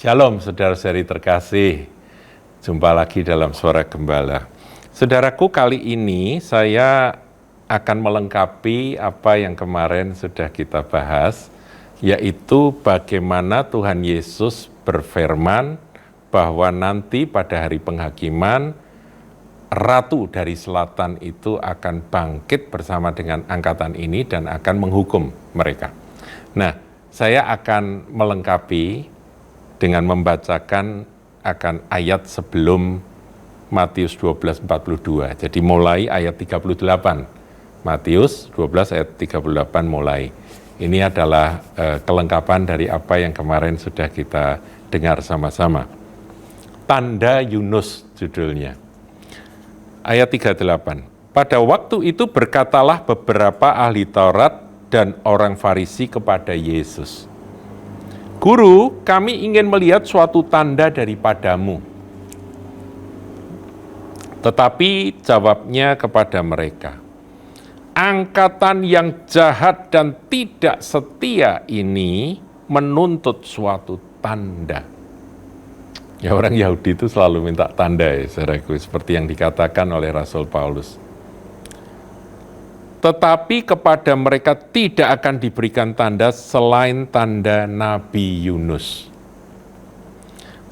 Shalom saudara-saudari terkasih, jumpa lagi dalam Suara Gembala. Saudaraku, kali ini saya akan melengkapi apa yang kemarin sudah kita bahas, yaitu bagaimana Tuhan Yesus berfirman bahwa nanti pada hari penghakiman, Ratu dari Selatan itu akan bangkit bersama dengan angkatan ini dan akan menghukum mereka. Nah, saya akan melengkapi dengan membacakan akan ayat sebelum Matius 12:42. Jadi mulai ayat 38. Matius 12 ayat 38 mulai. Ini adalah kelengkapan dari apa yang kemarin sudah kita dengar sama-sama. Tanda Yunus judulnya. Ayat 38. Pada waktu itu berkatalah beberapa ahli Taurat dan orang Farisi kepada Yesus, "Guru, kami ingin melihat suatu tanda daripadamu." Tetapi jawabnya kepada mereka, "Angkatan yang jahat dan tidak setia ini menuntut suatu tanda." Ya, orang Yahudi itu selalu minta tanda ya, saudaraku, seperti yang dikatakan oleh Rasul Paulus. Tetapi kepada mereka tidak akan diberikan tanda selain tanda Nabi Yunus.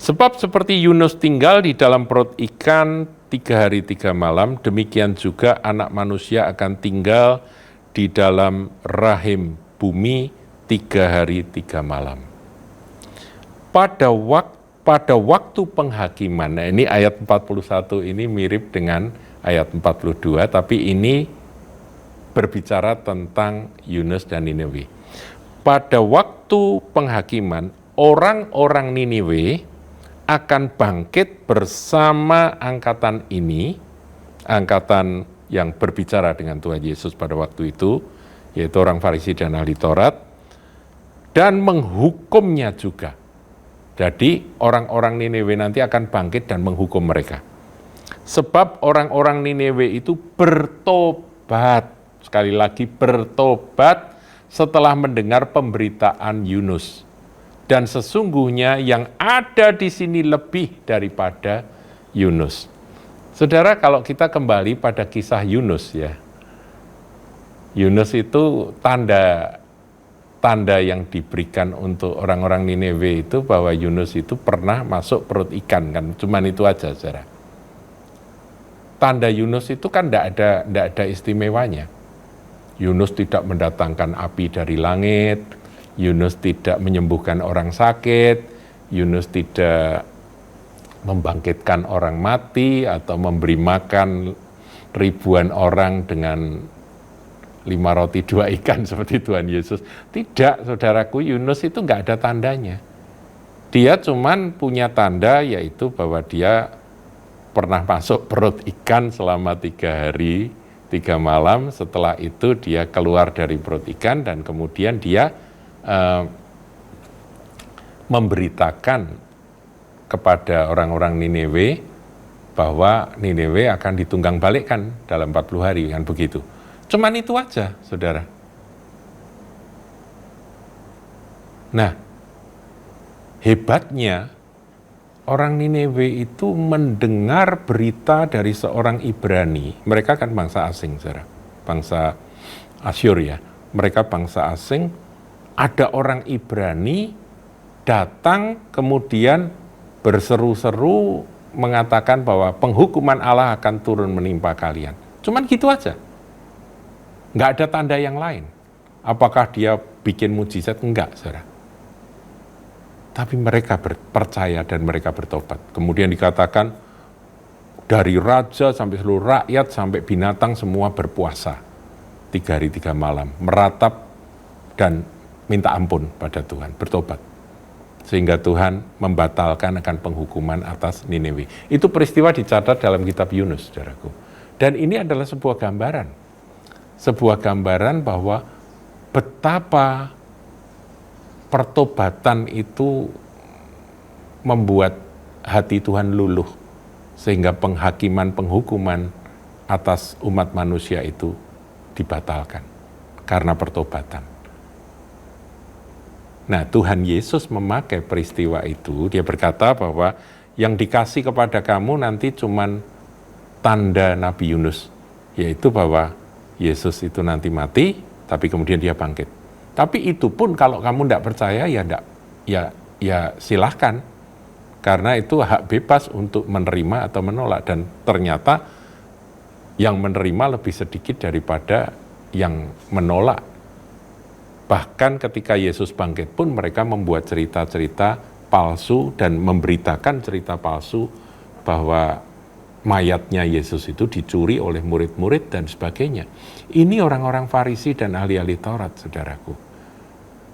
Sebab seperti Yunus tinggal di dalam perut ikan 3 hari 3 malam, demikian juga Anak Manusia akan tinggal di dalam rahim bumi 3 hari 3 malam. Pada waktu penghakiman, nah ini ayat 41 ini mirip dengan ayat 42, tapi ini berbicara tentang Yunus dan Niniwe. Pada waktu penghakiman, orang-orang Niniwe akan bangkit bersama angkatan ini, angkatan yang berbicara dengan Tuhan Yesus pada waktu itu, yaitu orang Farisi dan ahli Taurat, dan menghukumnya juga. Jadi orang-orang Niniwe nanti akan bangkit dan menghukum mereka. Sebab orang-orang Niniwe itu bertobat. Sekali lagi bertobat setelah mendengar pemberitaan Yunus. Dan sesungguhnya yang ada di sini lebih daripada Yunus. Saudara, kalau kita kembali pada kisah Yunus ya. Yunus itu tanda yang diberikan untuk orang-orang Niniwe itu bahwa Yunus itu pernah masuk perut ikan kan. Cuman itu aja, saudara. Tanda Yunus itu kan enggak ada istimewanya. Yunus tidak mendatangkan api dari langit, Yunus tidak menyembuhkan orang sakit, Yunus tidak membangkitkan orang mati atau memberi makan ribuan orang dengan 5 roti 2 ikan seperti Tuhan Yesus. Tidak, saudaraku, Yunus itu enggak ada tandanya. Dia cuman punya tanda, yaitu bahwa dia pernah masuk perut ikan selama 3 hari 3 malam, setelah itu dia keluar dari perut ikan dan kemudian dia memberitakan kepada orang-orang Niniwe bahwa Niniwe akan ditunggang balikkan dalam 40 hari, kan begitu. Cuman itu aja, saudara. Nah, hebatnya orang Niniwe itu mendengar berita dari seorang Ibrani. Mereka kan bangsa asing, saudara. Bangsa Asyur ya. Mereka bangsa asing. Ada orang Ibrani datang kemudian berseru-seru mengatakan bahwa penghukuman Allah akan turun menimpa kalian. Cuman gitu aja. Nggak ada tanda yang lain. Apakah dia bikin mujizat? Enggak, saudara. Tapi mereka percaya dan mereka bertobat. Kemudian dikatakan dari raja sampai seluruh rakyat sampai binatang semua berpuasa 3 hari 3 malam, meratap dan minta ampun pada Tuhan, bertobat. Sehingga Tuhan membatalkan akan penghukuman atas Niniwe. Itu peristiwa dicatat dalam kitab Yunus, saudaraku. Dan ini adalah sebuah gambaran. Sebuah gambaran bahwa betapa pertobatan itu membuat hati Tuhan luluh, sehingga penghukuman atas umat manusia itu dibatalkan karena pertobatan. Nah, Tuhan Yesus memakai peristiwa itu, dia berkata bahwa yang dikasih kepada kamu nanti cuman tanda Nabi Yunus, yaitu bahwa Yesus itu nanti mati, tapi kemudian dia bangkit. Tapi itu pun kalau kamu tidak percaya, ya silahkan, karena itu hak bebas untuk menerima atau menolak, dan ternyata yang menerima lebih sedikit daripada yang menolak. Bahkan ketika Yesus bangkit pun mereka membuat cerita-cerita palsu dan memberitakan cerita palsu bahwa mayatnya Yesus itu dicuri oleh murid-murid dan sebagainya. Ini orang-orang Farisi dan ahli-ahli Taurat, saudaraku.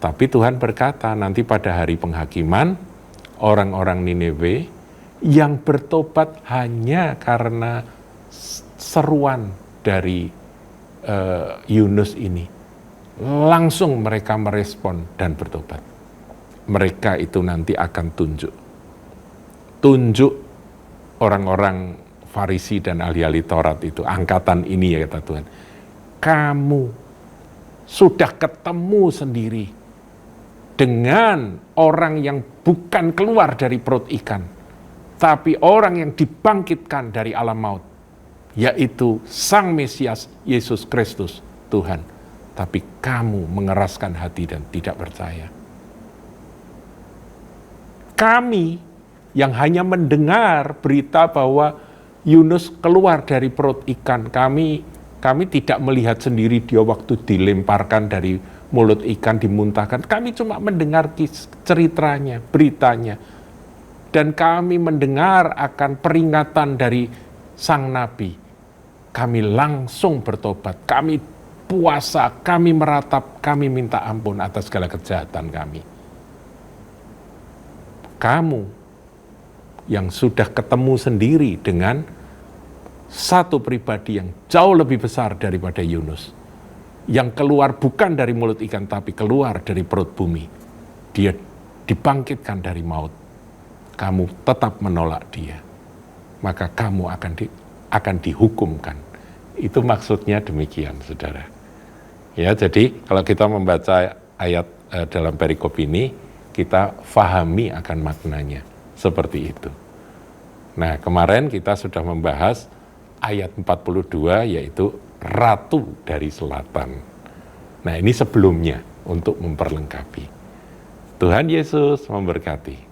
Tapi Tuhan berkata nanti pada hari penghakiman, orang-orang Niniwe yang bertobat hanya karena seruan dari Yunus ini, langsung mereka merespon dan bertobat. Mereka itu nanti akan tunjuk orang-orang Farisi dan ahli-ahli Taurat itu, angkatan ini ya kata Tuhan, kamu sudah ketemu sendiri dengan orang yang bukan keluar dari perut ikan, tapi orang yang dibangkitkan dari alam maut, yaitu Sang Mesias Yesus Kristus Tuhan. Tapi kamu mengeraskan hati dan tidak percaya. Kami yang hanya mendengar berita bahwa Yunus keluar dari perut ikan, kami tidak melihat sendiri dia waktu dilemparkan dari mulut ikan, dimuntahkan. Kami cuma mendengar ceritanya, beritanya. Dan kami mendengar akan peringatan dari sang nabi. Kami langsung bertobat, kami puasa, kami meratap, kami minta ampun atas segala kejahatan kami. Kamu yang sudah ketemu sendiri dengan satu pribadi yang jauh lebih besar daripada Yunus, yang keluar bukan dari mulut ikan tapi keluar dari perut bumi, dia dibangkitkan dari maut, kamu tetap menolak dia, maka kamu akan dihukumkan. Itu maksudnya demikian, saudara. Ya, jadi kalau kita membaca ayat dalam perikop ini, kita fahami akan maknanya seperti itu. Nah, kemarin kita sudah membahas ayat 42, yaitu Ratu dari Selatan. Nah, ini sebelumnya untuk memperlengkapi. Tuhan Yesus memberkati.